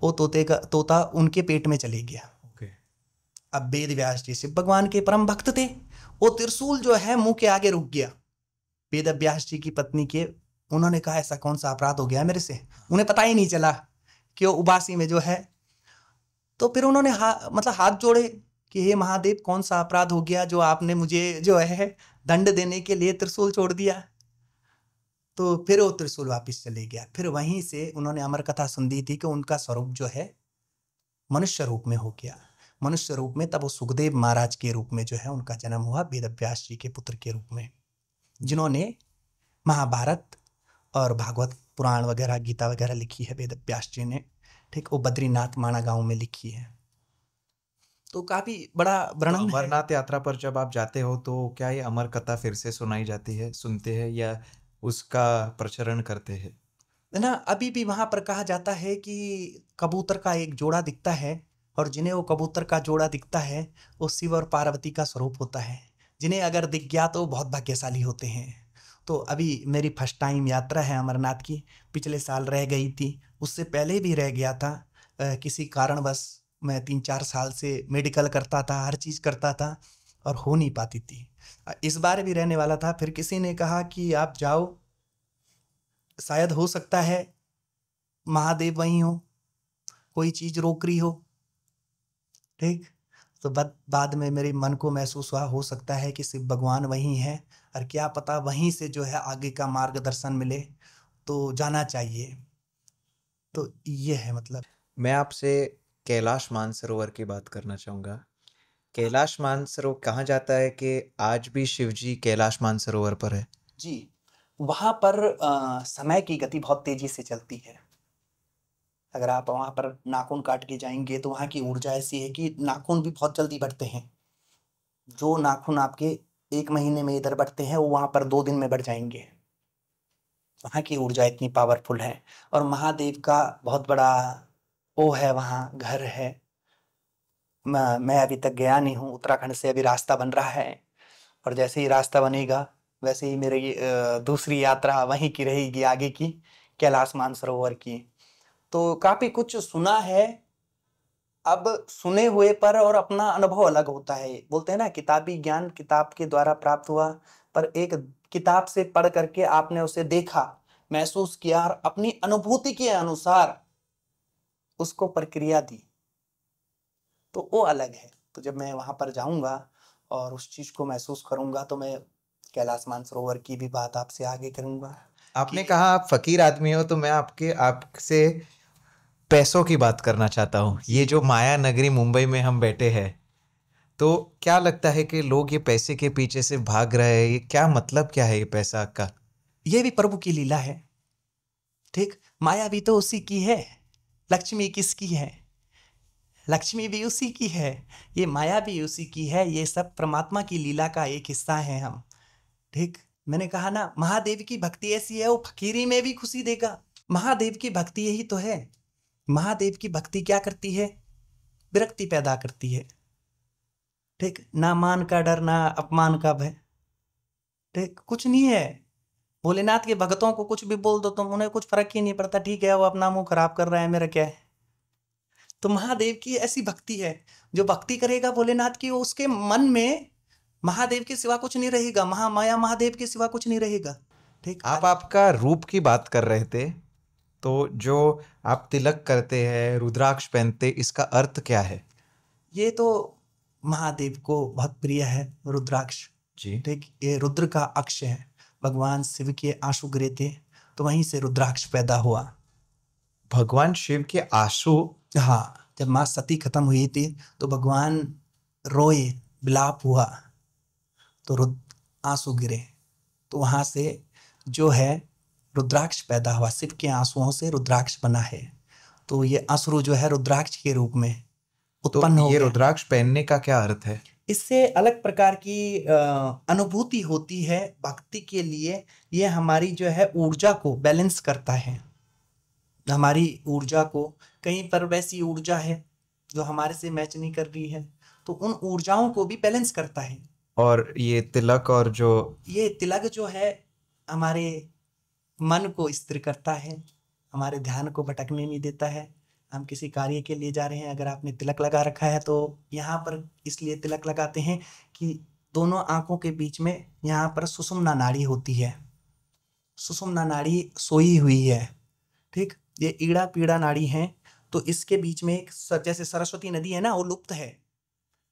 वो तोता उनके पेट में चले गया। अब वेद व्यास जी शिव भगवान के परम भक्त थे, वो त्रिशूल जो है मुंह के आगे रुक गया वेद व्यास जी की पत्नी के। उन्होंने कहा, ऐसा कौन सा अपराध हो गया मेरे से? उन्हें पता ही नहीं चला कि वो उबासी में जो है। तो फिर उन्होंने मतलब हाथ जोड़े कि हे महादेव, कौन सा अपराध हो गया जो आपने मुझे जो है दंड देने के लिए त्रिशूल छोड़ दिया? तो फिर वो त्रिशूल वापिस चले गया। फिर वहीं से उन्होंने अमर कथा सुन दी थी कि उनका स्वरूप जो है मनुष्य रूप में हो गया। मनुष्य रूप में तब वो सुखदेव महाराज के रूप में जो है उनका जन्म हुआ, वेद व्यास जी के पुत्र के रूप में, जिन्होंने महाभारत और भागवत पुराण वगैरह, गीता वगैरह लिखी है वेद व्यास जी ने। ठीक, वो बद्रीनाथ माणा गांव में लिखी है। तो काफी बड़ा तो वर्णन है। अमरनाथ यात्रा पर जब आप जाते हो तो क्या ये अमर कथा फिर से सुनाई जाती है, सुनते हैं, या उसका प्रचरण करते हैं? है ना, अभी भी वहां पर कहा जाता है कि कबूतर का एक जोड़ा दिखता है, और जिन्हें वो कबूतर का जोड़ा दिखता है वो शिव और पार्वती का स्वरूप होता है। जिन्हें अगर दिख गया तो वो बहुत भाग्यशाली होते हैं। तो अभी मेरी फर्स्ट टाइम यात्रा है अमरनाथ की। पिछले साल रह गई थी, उससे पहले भी रह गया था। किसी कारणवश मैं 3-4 साल से मेडिकल करता था, हर चीज़ करता था, और हो नहीं पाती थी। इस बार भी रहने वाला था, फिर किसी ने कहा कि आप जाओ, शायद हो सकता है महादेव वहीं हो, कोई चीज रोक रही हो। ठीक, तो बाद में मेरे मन को महसूस हुआ, हो सकता है कि शिव भगवान वहीं है, और क्या पता वहीं से जो है आगे का मार्गदर्शन मिले, तो जाना चाहिए। तो ये है मतलब। मैं आपसे कैलाश मानसरोवर की बात करना चाहूँगा। कैलाश मानसरोवर कहा जाता है कि आज भी शिवजी कैलाश मानसरोवर पर है। जी, वहां पर समय की गति बहुत तेजी से चलती है। अगर आप वहां पर नाखून काट के जाएंगे तो वहां की ऊर्जा ऐसी है कि नाखून भी बहुत जल्दी बढ़ते हैं। जो नाखून आपके 1 महीने में इधर बढ़ते हैं वो वहां पर 2 दिन में बढ़ जाएंगे। वहाँ की ऊर्जा इतनी पावरफुल है। और महादेव का बहुत बड़ा वो है, वहाँ घर है। मैं अभी तक गया नहीं हूँ, उत्तराखंड से अभी रास्ता बन रहा है, और जैसे ही रास्ता बनेगा वैसे ही मेरी दूसरी यात्रा वहीं की रहेगी, आगे की, कैलाश मानसरोवर की। तो काफी कुछ सुना है। अब सुने हुए पर और अपना अनुभव अलग होता है। बोलते हैं ना, किताबी ज्ञान किताब के द्वारा प्राप्त हुआ, पर एक किताब से पढ़ करके आपने उसे देखा, महसूस किया, और अपनी अनुभूति के अनुसार उसको प्रक्रिया दी, तो वो अलग है। तो जब मैं वहां पर जाऊंगा और उस चीज को महसूस करूंगा तो मैं कैलाश मानसरोवर की भी बात आपसे आगे करूंगा। आपने कि कहा आप फकीर आदमी हो, तो मैं आपसे पैसों की बात करना चाहता हूँ। ये जो माया नगरी मुंबई में हम बैठे हैं, तो क्या लगता है कि लोग ये पैसे के पीछे से भाग रहे हैं? ये क्या मतलब क्या है ये पैसा का? ये भी प्रभु की लीला है। ठीक, माया भी तो उसी की है, लक्ष्मी किसकी है? लक्ष्मी भी उसी की है, ये माया भी उसी की है। ये सब परमात्मा की लीला का एक हिस्सा है हम। ठीक, मैंने कहा ना, महादेव की भक्ति ऐसी है, वो फकीरी में भी खुशी देगा। महादेव की भक्ति यही तो है। महादेव की भक्ति क्या करती है? विरक्ति पैदा करती है। ठीक, ना मान का डर, ना अपमान का भय। ठीक, कुछ नहीं है। भोलेनाथ के भक्तों को कुछ भी बोल दो तुम, उन्हें कुछ फर्क ही नहीं पड़ता। ठीक है, वो अपना मुंह खराब कर रहा है, मेरा क्या है। तो महादेव की ऐसी भक्ति है, जो भक्ति करेगा भोलेनाथ की, उसके मन में महादेव के सिवा कुछ नहीं रहेगा, महामाया महादेव के सिवा कुछ नहीं रहेगा। ठीक, आप आपका रूप की बात कर रहे थे, तो जो आप तिलक करते हैं, रुद्राक्ष पहनते, इसका अर्थ क्या है? ये तो महादेव को बहुत प्रिय है रुद्राक्ष। जी। ठीक, ये रुद्र का अक्ष है। भगवान शिव के आंसू गिरे थे, तो वहीं से रुद्राक्ष पैदा हुआ। भगवान शिव के आंसू? हाँ, जब माँ सती खत्म हुई थी तो भगवान रोए, विलाप हुआ, तो रुद्र आंसू गिरे, तो वहां से जो है रुद्राक्ष पैदा हुआ। शिव के आंसुओं से रुद्राक्ष बना है। तो ये अश्रु जो है रुद्राक्ष के रूप में तो उत्पन्न हो ये गया। रुद्राक्ष पहनने का क्या अर्थ है? इससे अलग प्रकार की अनुभूति होती है भक्ति के लिए। ये हमारी जो है ऊर्जा को बैलेंस करता है। हमारी ऊर्जा को, कहीं पर वैसी ऊर्जा है जो हमारे से मैच नहीं कर रही है, तो उन ऊर्जाओं को भी बैलेंस करता है। और ये तिलक और जो ये तिलक जो है हमारे मन को स्थिर करता है, हमारे ध्यान को भटकने नहीं देता है। हम किसी कार्य के लिए जा रहे हैं, अगर आपने तिलक लगा रखा है तो यहाँ पर इसलिए तिलक लगाते हैं कि दोनों आंखों के बीच में यहाँ पर सुषुम्ना नाड़ी होती है। सुषुम्ना नाड़ी सोई हुई है। ठीक, ये ईड़ा पीड़ा नाड़ी है। तो इसके बीच में एक जैसे सरस्वती नदी है ना, वो लुप्त है,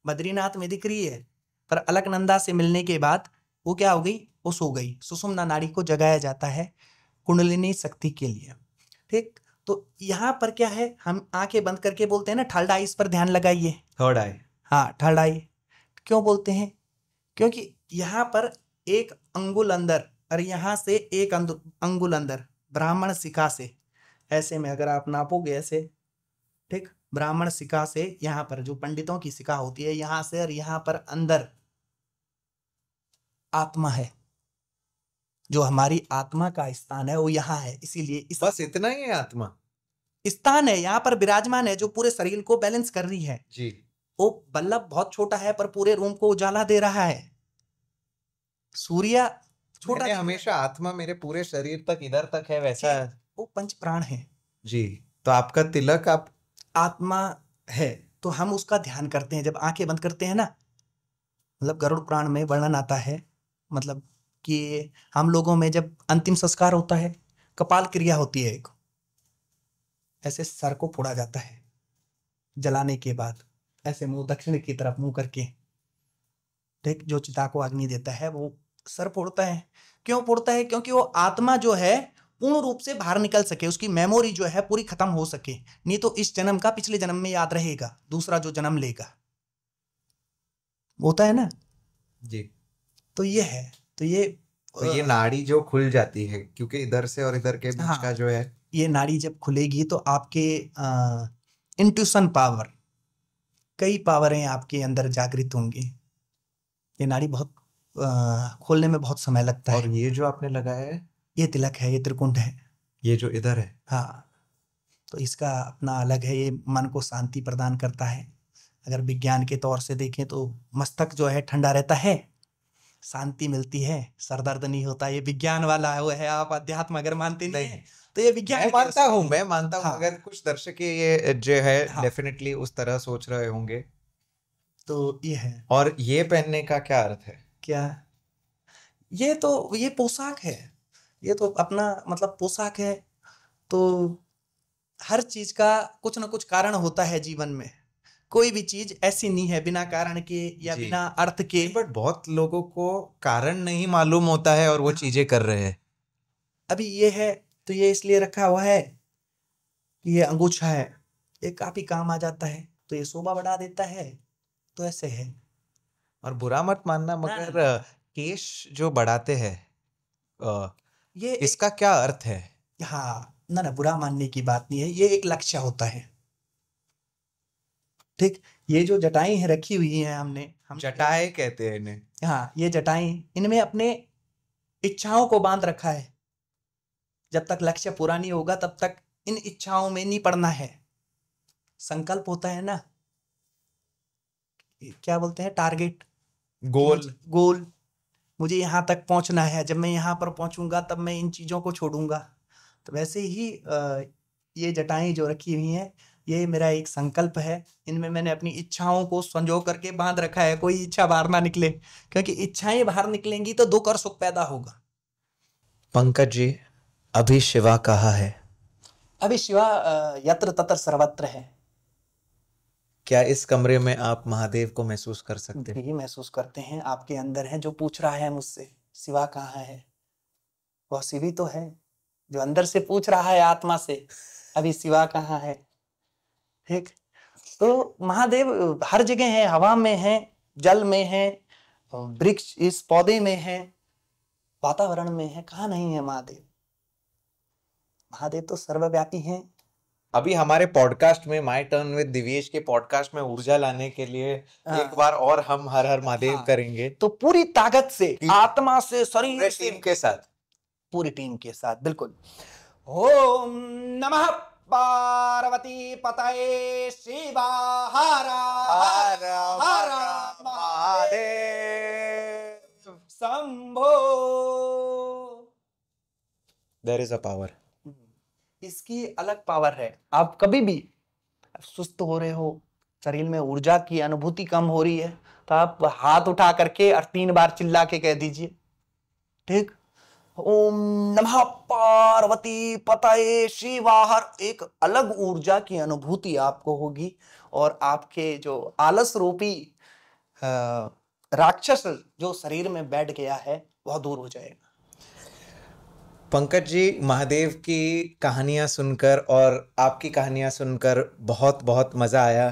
बद्रीनाथ में दिख रही है, पर अलकनंदा से मिलने के बाद वो क्या हो गई? वो सो गई। सुषुम्ना नाड़ी को जगाया जाता है कुंडलिनी शक्ति के लिए। ठीक, तो यहाँ पर क्या है, हम आंखें बंद करके बोलते हैं ना, थर्ड आई, इस पर ध्यान लगाइए। थर्ड आई? हाँ, थर्ड आई क्यों बोलते हैं? क्योंकि यहाँ पर एक अंगुल अंदर और यहाँ से एक अंगुल अंदर, ब्राह्मण शिखा से, ऐसे में अगर आप नापोगे ऐसे, ठीक, ब्राह्मण शिखा से यहाँ पर जो पंडितों की शिखा होती है, यहाँ से और यहाँ पर अंदर आत्मा है। जो हमारी आत्मा का स्थान है वो यहाँ है। इसीलिए बस इतना ही है? आत्मा स्थान है यहाँ पर विराजमान है, जो पूरे शरीर को बैलेंस कर रही है जी। वो बल्लभ बहुत छोटा है पर पूरे रूम को उजाला दे रहा है। सूर्य छोटा, हमेशा आत्मा मेरे पूरे शरीर तक, इधर तक है, वैसा वो पंच प्राण है जी। तो आपका तिलक आप आत्मा है, तो हम उसका ध्यान करते हैं जब आंखें बंद करते हैं ना। मतलब गरुड़ पुराण में वर्णन आता है, मतलब कि हम लोगों में जब अंतिम संस्कार होता है, कपाल क्रिया होती है एक, ऐसे सर को फोड़ा जाता है जलाने के बाद, ऐसे मुंह दक्षिण की तरफ मुंह करके। ठीक, जो चिता को अग्नि देता है वो सर फोड़ता है। क्यों फोड़ता है? क्योंकि वो आत्मा जो है पूर्ण रूप से बाहर निकल सके, उसकी मेमोरी जो है पूरी खत्म हो सके। नहीं तो इस जन्म का पिछले जन्म में याद रहेगा, दूसरा जो जन्म लेगा, होता है ना जी। तो ये है। तो ये नाड़ी जो खुल जाती है, क्योंकि इधर से और इधर के बीच हाँ, का जो है, ये नाड़ी जब खुलेगी तो आपके इंट्यूशन पावर, कई पावरें आपके अंदर जागृत होंगी। ये नाड़ी बहुत खोलने में बहुत समय लगता है। और ये जो आपने लगाया है, ये तिलक है, ये त्रिकुंड है, ये जो इधर है, हाँ, तो इसका अपना अलग है। ये मन को शांति प्रदान करता है। अगर विज्ञान के तौर से देखें तो मस्तक जो है ठंडा रहता है, शांति मिलती है, सर दर्द नहीं होता। ये विज्ञान वाला वो है। आप अध्यात्म अगर मानते नहीं है तो ये विज्ञान, मैं मानता हूँ। हाँ, अगर कुछ दर्शक ये जो है हाँ, डेफिनेटली उस तरह सोच रहे होंगे। तो ये है। और ये पहनने का क्या अर्थ है? क्या? ये तो ये पोशाक है, ये तो अपना मतलब पोशाक है। तो हर चीज का कुछ ना कुछ कारण होता है जीवन में। कोई भी चीज ऐसी नहीं है बिना कारण के या बिना अर्थ के। बट बहुत लोगों को कारण नहीं मालूम होता है और वो चीजें कर रहे हैं। अभी ये है तो ये इसलिए रखा हुआ है ये अंगूछा है, ये काफी काम आ जाता है, तो ये शोभा बढ़ा देता है, तो ऐसे है। और बुरा मत मानना, मगर केश जो बढ़ाते हैं ये इसका क्या अर्थ है? हाँ, ना ना, बुरा मानने की बात नहीं है, ये एक लक्ष्य होता है। ठीक, ये जो जटाएं हैं रखी हुई हैं हम जटाएं कहते हैं इन्हें। हाँ, ये जटाएं, इनमें अपने इच्छाओं को बांध रखा है। जब तक लक्ष्य पूरा नहीं होगा तब तक इन इच्छाओं में नहीं पड़ना है। संकल्प होता है ना, क्या बोलते हैं, टारगेट, गोल। गोल, मुझे यहाँ तक पहुंचना है, जब मैं यहाँ पर पहुंचूंगा तब मैं इन चीजों को छोड़ूंगा। तो वैसे ही ये जटाएं जो रखी हुई हैं, ये मेरा एक संकल्प है। इनमें मैंने अपनी इच्छाओं को संजो करके बांध रखा है, कोई इच्छा बाहर ना निकले, क्योंकि इच्छाएं बाहर निकलेंगी तो दुख और सुख पैदा होगा। पंकज जी, अभी शिवा कहाँ है? अभी शिवा यत्र तत्र सर्वत्र है। क्या इस कमरे में आप महादेव को महसूस कर सकते हैं? भी महसूस करते हैं, आपके अंदर है। जो पूछ रहा है मुझसे शिवा कहाँ है, वह शिव ही तो है जो अंदर से पूछ रहा है आत्मा से, अभी शिवा कहाँ है। ठीक, तो महादेव हर जगह है, हवा में है, जल में है, वृक्ष इस पौधे में है, वातावरण में है, कहाँ नहीं है महादेव। महादेव तो सर्वव्यापी हैं। अभी हमारे पॉडकास्ट में, माय टर्न विद दिव्येश के पॉडकास्ट में ऊर्जा लाने के लिए एक बार और हम हर हर महादेव करेंगे, तो पूरी ताकत से, आत्मा से, शरीर से, टीम के साथ, पूरी टीम के साथ, बिल्कुल। ओम नमः पार्वती पतये शिवा हर हर हर महादेव शंभो। There is a power. इसकी अलग पावर है। आप कभी भी सुस्त हो रहे हो, शरीर में ऊर्जा की अनुभूति कम हो रही है, तो आप हाथ उठा करके और 3 बार चिल्ला के कह दीजिए, ठीक, ओम नमः पार्वती पतये शिवा हर। एक अलग ऊर्जा की अनुभूति आपको होगी, और आपके जो आलस रूपी राक्षस जो शरीर में बैठ गया है वह दूर हो जाएगा। पंकज जी, महादेव की कहानियां सुनकर और आपकी कहानियां सुनकर बहुत बहुत मज़ा आया।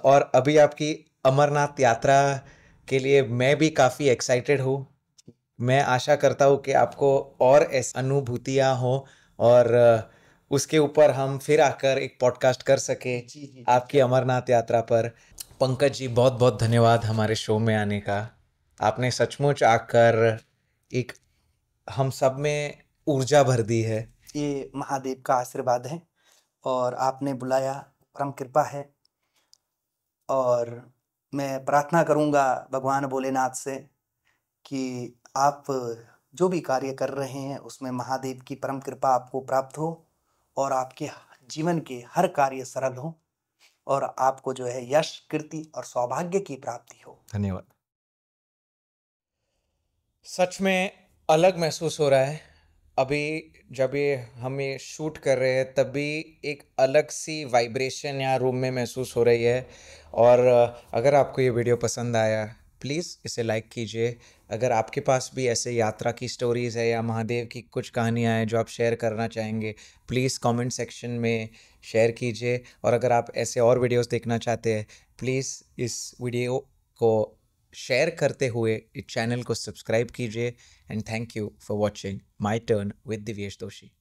और अभी आपकी अमरनाथ यात्रा के लिए मैं भी काफ़ी एक्साइटेड हूँ। मैं आशा करता हूँ कि आपको और ऐसी अनुभूतियाँ हों, और उसके ऊपर हम फिर आकर एक पॉडकास्ट कर सके आपकी अमरनाथ यात्रा पर। पंकज जी, बहुत बहुत धन्यवाद हमारे शो में आने का। आपने सचमुच आकर एक हम सब में ऊर्जा भर दी है। ये महादेव का आशीर्वाद है, और आपने बुलाया, परम कृपा है। और मैं प्रार्थना करूंगा भगवान भोलेनाथ से कि आप जो भी कार्य कर रहे हैं उसमें महादेव की परम कृपा आपको प्राप्त हो, और आपके जीवन के हर कार्य सरल हो, और आपको जो है यश, कीर्ति और सौभाग्य की प्राप्ति हो। धन्यवाद। सच में अलग महसूस हो रहा है। अभी जब हम ये शूट कर रहे हैं तब भी एक अलग सी वाइब्रेशन यहाँ रूम में महसूस हो रही है। और अगर आपको ये वीडियो पसंद आया, प्लीज़ इसे लाइक कीजिए। अगर आपके पास भी ऐसे यात्रा की स्टोरीज़ है या महादेव की कुछ कहानियाँ हैं जो आप शेयर करना चाहेंगे, प्लीज़ कमेंट सेक्शन में शेयर कीजिए। और अगर आप ऐसे और वीडियोस देखना चाहते हैं, प्लीज़ इस वीडियो को शेयर करते हुए इस चैनल को सब्सक्राइब कीजिए। And thank you for watching my turn with Divyesh दोषी।